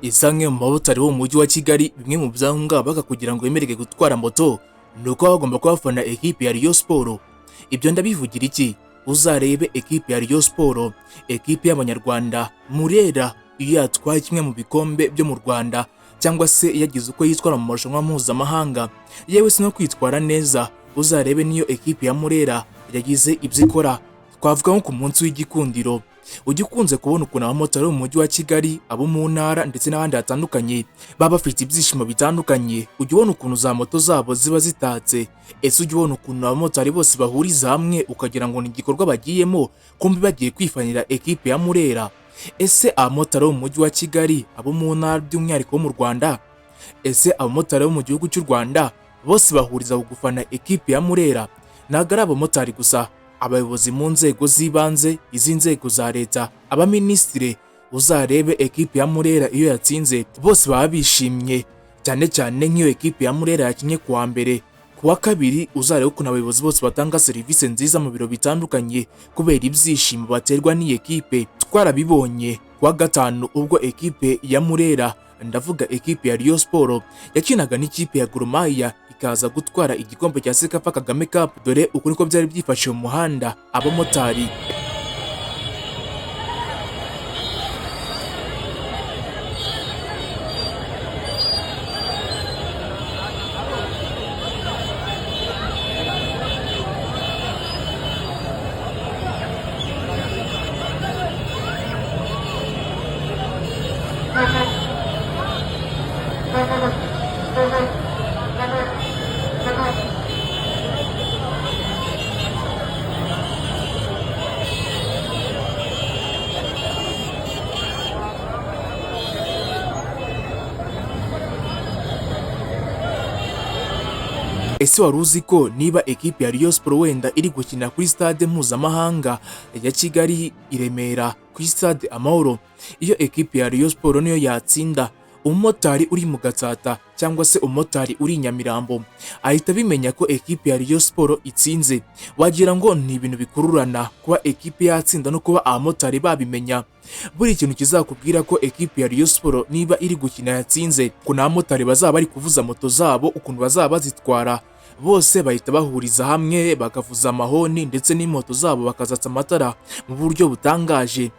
Isange mu mabotari bo mu mujyi wa Kigali bimwe mu byangombwa kugira ngo bemererwe gutwara moto nuko bagomba kubafana ekipe ya Rayon Sport. Ibyo ndabivugira iki? Uzarebe ekipe ya Rayon Sport, ekipe y'Abanyarwanda Murera iyo yatwaye kimwe mu bikombe byo mu Rwanda cyangwa se yagize uko yitwara mu marushanwa mpuzamahanga, yewe si no kwitwara neza. Uzarebe niyo ekipe ya Murera yagize ibyo ikora. Twavuga nko ku munsi w'igikundiro, ugikunze kubona ukuntu abamotari mu mujyi wa Kigali, abo mu ntara ndetse n'abandi hatandukanye baba bafite ibyishimo bitandukanye. Ujya ubona ukuntu za moto zabo ziba zitatse, ese ujya ubona ukuntu abamotari bose bahuriza hamwe ukagira ngo ni igikorwa bagiyemo, kumbi bagiye kwifanira ekipe ya Murera. Ese abamotari mu mujyi wa Kigali, abo mu ntara by'umwihariko mu Rwanda, ese abamotari bo mu gihugu cy'u Rwanda bose bahuriza gufana ekipe ya Murera? Ntabwo ari abamotari gusa, abayobozi mu nzego z'ibanze, izi nzego za leta, abaminisitiri. Uzarebe ekipe ya Murera iyo yatsinze bose baba bishimye, cyane cyane nk'iyo ekipe ya Murera yakinye kuwa mbere. Kuwa kabiri uzarebe ukuntu abayobozi bose batanga serivisi nziza mu biro bitandukanye kubera ibyishimo baterwa n'iyi ekipe. Twarabibonye kuwa gatanu ubwo ekipe ya Murera, ndavuga ekipe ya Rayon Sport, yakinaga n'ikipe ya Gurumaya ikaza gutwara igikombe cya CECAFA KAGAME Cup. Dore uko niko byari byifashe mu muhanda abamotari. Ese wari uzi ko niba ekipe ya Rayon Sport wenda iri gukina kuri stade mpuzamahanga ya Kigali i Remera kuri stade Amahoro, iyo ekipe ya Rayon Sport niyo yatsinda, umumotari uri mu Gatsata cyangwa se umumotari uri Nyamirambo ahita bimenya ko ekipe ya Rayon Sport itsinze. Wagira ngo ni ibintu bikururana kuba ekipe yatsinda no kuba abamotari babimenya. Buri kintu kizakubwira ko ekipe ya Rayon Sport niba iri gukina yatsinze, kuna abamotari bazaba bari kuvuza moto zabo ukuntu bazaba bazitwara, bose bahita bahuriza hamwe bakavuza amahoni ndetse n'imoto zabo bakazatsa amatara mu buryo butangaje.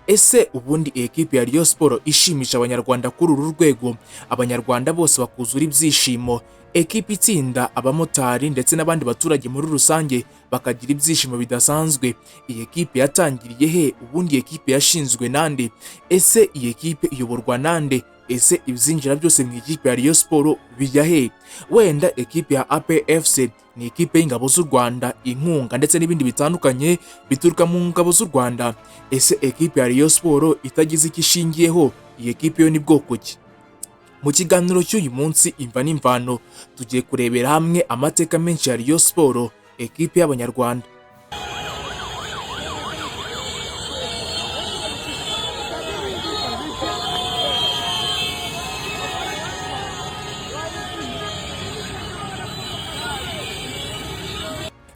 Ese ubundi ekipe ya Rayon Sport ishimisha Abanyarwanda kuri uru rwego, Abanyarwanda bose bakuzura ibyishimo, ekipe itsinda abamotari ndetse n'abandi baturage muri rusange bakagira ibyishimo bidasanzwe. Iyi ekipe yatangiriye he? Ubundi ekipe yashinzwe nande? Ese iyi ekipe iyoborwa nande? Ese ibizinjira byose mu ikipe ya Rayon Sport bijya he? Wenda ekipe ya APFC ni ekipe y'ingabo z'u Rwanda, inkunga ndetse n'ibindi bitandukanye bituruka mu ngabo z'u Rwanda. Ese ekipe ya Rayon Sport itagize icyo ishingiyeho, iyi ekipe yo ni bwoko ki? Mu kiganiro cy'uyu munsi imva n'imvano tugiye kurebera hamwe amateka menshi ya Rayon Sport, ekipe y'Abanyarwanda.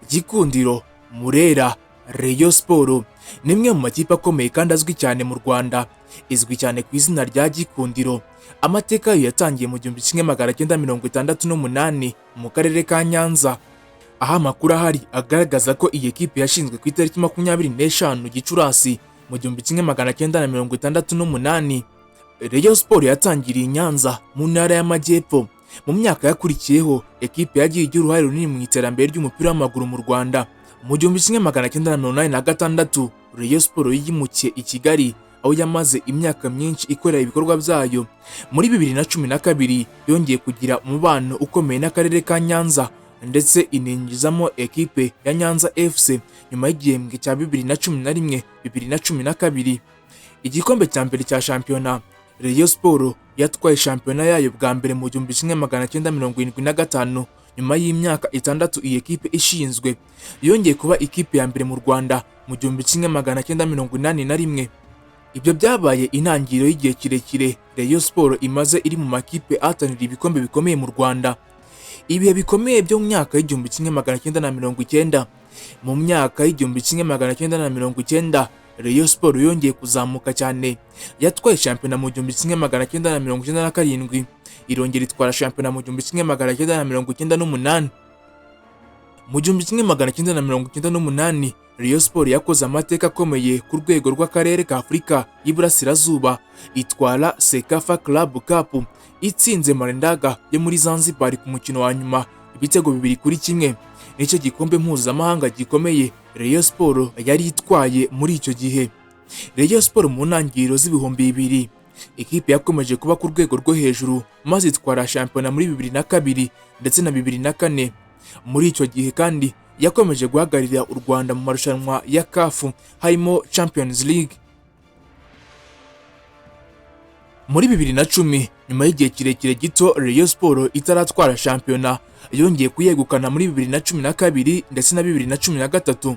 Gikundiro, Murera, Rayon Sport ni imwe mu makipe akomeye kandi azwi cyane mu Rwanda. Izwi cyane ku izina rya Gikundiro. Amateka yayo yatangiye mu 1968 mu karere ka Nyanza, aho amakuru ahari agaragaza ko iyi ekipe yashinzwe ku itariki 25 Gicurasi mu 1968. Rayon Sport yatangiriye i Nyanza mu ntara y'Amajyepfo. Mu myaka yakurikiyeho ekipe yagiye igira uruhare runini mu iterambere ry'umupira w'amaguru mu Rwanda. Mu 1986 Rayon Sport yimukiye i Kigali, aho yamaze imyaka myinshi ikorera ibikorwa byayo. Muri 2012 yongeye kugira umubano ukomeye n'akarere ka Nyanza ndetse ininjizamo ekipe ya Nyanza FC nyuma y'igihembwe cya 2011-2012. Igikombe cya mbere cya shampiyona, Rayon Sport yatwaye shampiyona yayo bwa mbere mu 1975. Nyuma y'imyaka 6 iyi ekipe ishinzwe, yongeye kuba ikipe ya mbere mu Rwanda mu 1981. Ibyo byabaye intangiriro y'igihe kirekire Rayon Sport imaze iri mu makipe ahatanira ibikombe bikomeye mu Rwanda. Ibihe bikomeye byo mu myaka y'1990, mu myaka y'1990 Rayon Sport yongeye kuzamuka cyane, yatwaye shampiyona mu 1997, irongera itwara shampiyona mu 1998. Mu 1998 Rayon Sport yakoze amateka akomeye ku rwego rw'akarere ka Afurika y'Iburasirazuba, itwara CECAFA Club Cup itsinze Marendaga yo muri Zanzibar ku mukino wa nyuma ibitego 2-1. Nicyo gikombe mpuzamahanga gikomeye Rayon Sport yari itwaye muri icyo gihe. Rayon Sport mu ntangiriro z'ibihumbi 2000 ikipe yakomeje kuba ku rwego rwo hejuru, maze itwara shampiyona muri 2002 ndetse na 2004. Muri icyo gihe kandi yakomeje guhagararira u Rwanda mu marushanwa ya CAF harimo Champions League. Muri 2010 nyuma y'igihe kirekire gito Rayon Sport itaratwara shampiyona, yongeye kuyegukana muri 2012 ndetse na 2013.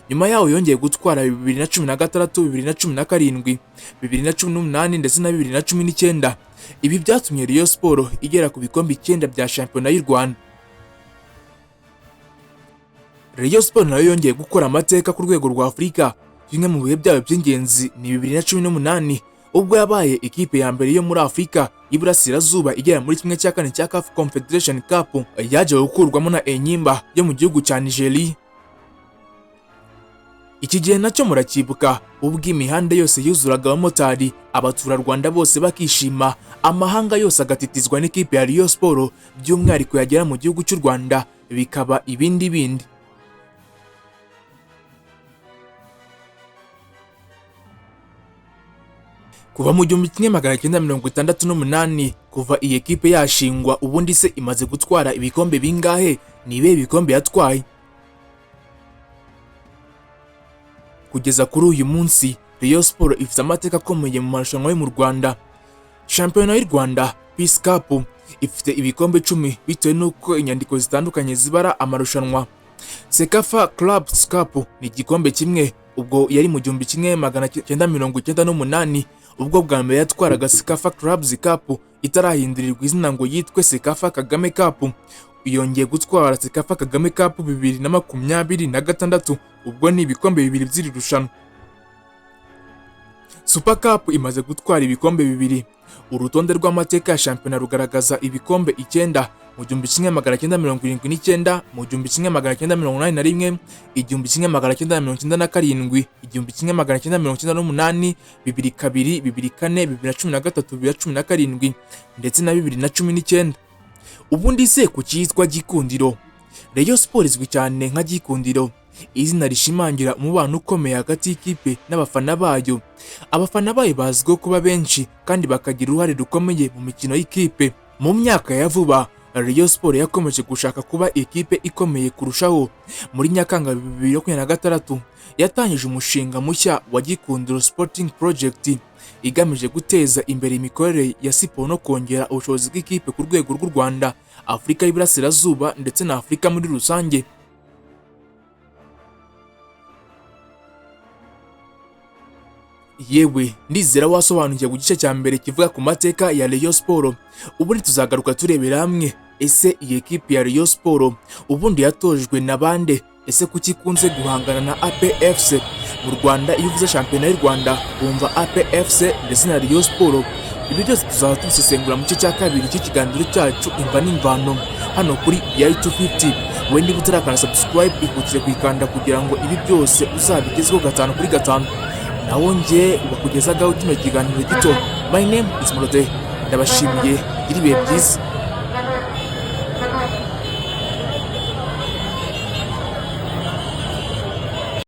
Nyuma yaho yongeye gutwara 2016, 2017, 2018 ndetse na 2019. Ibi byatumye Rayon Sport igera ku bikombe 9 bya shampiyona y'u Rwanda. Rayon Sport nayo yongeye gukora amateka ku rwego rwa Afurika. Bimwe mu bihe byayo by'ingenzi ni 2018 ubwo yabaye ikipe ya mbere yo muri Afurika y'Iburasirazuba igera muri 1/4 cya CAF Confederation Cup, yaje gukurwamo na inyuma yo mu gihugu cya Nigeria. Iki gihe nacyo murakibuka ubwo imihanda yose yuzuraga abamotari, abaturarwanda bose bakishima, amahanga yose agatitizwa n'ikipe ya Rayon Sport, by'umwihariko yagera mu gihugu cy'u Rwanda bikaba ibindi bindi. Kuva mu 1968 kuva iyi ekipe yashingwa, ubundi se imaze gutwara ibikombe bingahe? Nibe ibikombe yatwaye? Kugeza kuri uyu munsi Rayon Sport ifite amateka akomeye mu marushanwa yo mu Rwanda. Shampiyona y'u Rwanda Peace Cup ifite ibikombe 10 bitewe n'uko inyandiko zitandukanye zibara amarushanwa. CECAFA Clubs Cup ni igikombe kimwe, ubwo yari mu 1998 ubwo bwa mbere yatwaraga CECAFA Clubs Cup itarahindurirwa izina ngo yitwe CECAFA Kagame Cup. Yongeye gutwara CECAFA Kagame Cup 2026, ubwo ni ibikombe 2 by'iri rushanwa. Super Cup imaze gutwara ibikombe 2. Urutonde rw'amateka ya shampiyona rugaragaza ibikombe 9 mu 1979, mu 1981, 1997, 1998, 2002, 2004, 2013, 2017 ndetse na 2019. Ubundi se ku cyitwa Gikundiro? Rayon Sport izwi cyane nka Gikundiro, izina rishimangira umubano ukomeye hagati y'ikipe n'abafana bayo. Abafana bayo bazwiho kuba benshi kandi bakagira uruhare rukomeye mu mikino y'ikipe. Mu myaka ya vuba Rayon Sport yakomeje gushaka kuba ikipe ikomeye kurushaho. Muri Nyakanga 2026 yatangije umushinga mushya wa Gikundiro Sporting Project igamije guteza imbere imikorere ya siporo no kongera ubushobozi bw'ikipe ku rwego rw'u Rwanda, Afurika y'Iburasirazuba ndetse na Afurika muri rusange. Yewe ndizera wasobanukiye ku gice cya mbere kivuga ku mateka ya Rayon Sport. Ubundi tuzagaruka turebera hamwe ese iyi ekipe ya Rayon Sport ubundi yatojwe na bande? Ese kuki ikunze guhangana na APFC mu Rwanda? Iyo uvuze shampiyona y'u Rwanda wumva APFC ndetse na Rayon Sport. Ibi byose tuzaba tubisesengura mu gice cya kabiri cy'ikiganiro cyacu imva n'imvano hano kuri BI250. Wendi butarakana subscribe ikutire kwikanda kugira ngo ibi byose uzabigezweho 5 kuri 5. Naho nje ubakugezagaho kino kiganiro gito. My name is Murode. Ndabashimiye, iri bihe byiza.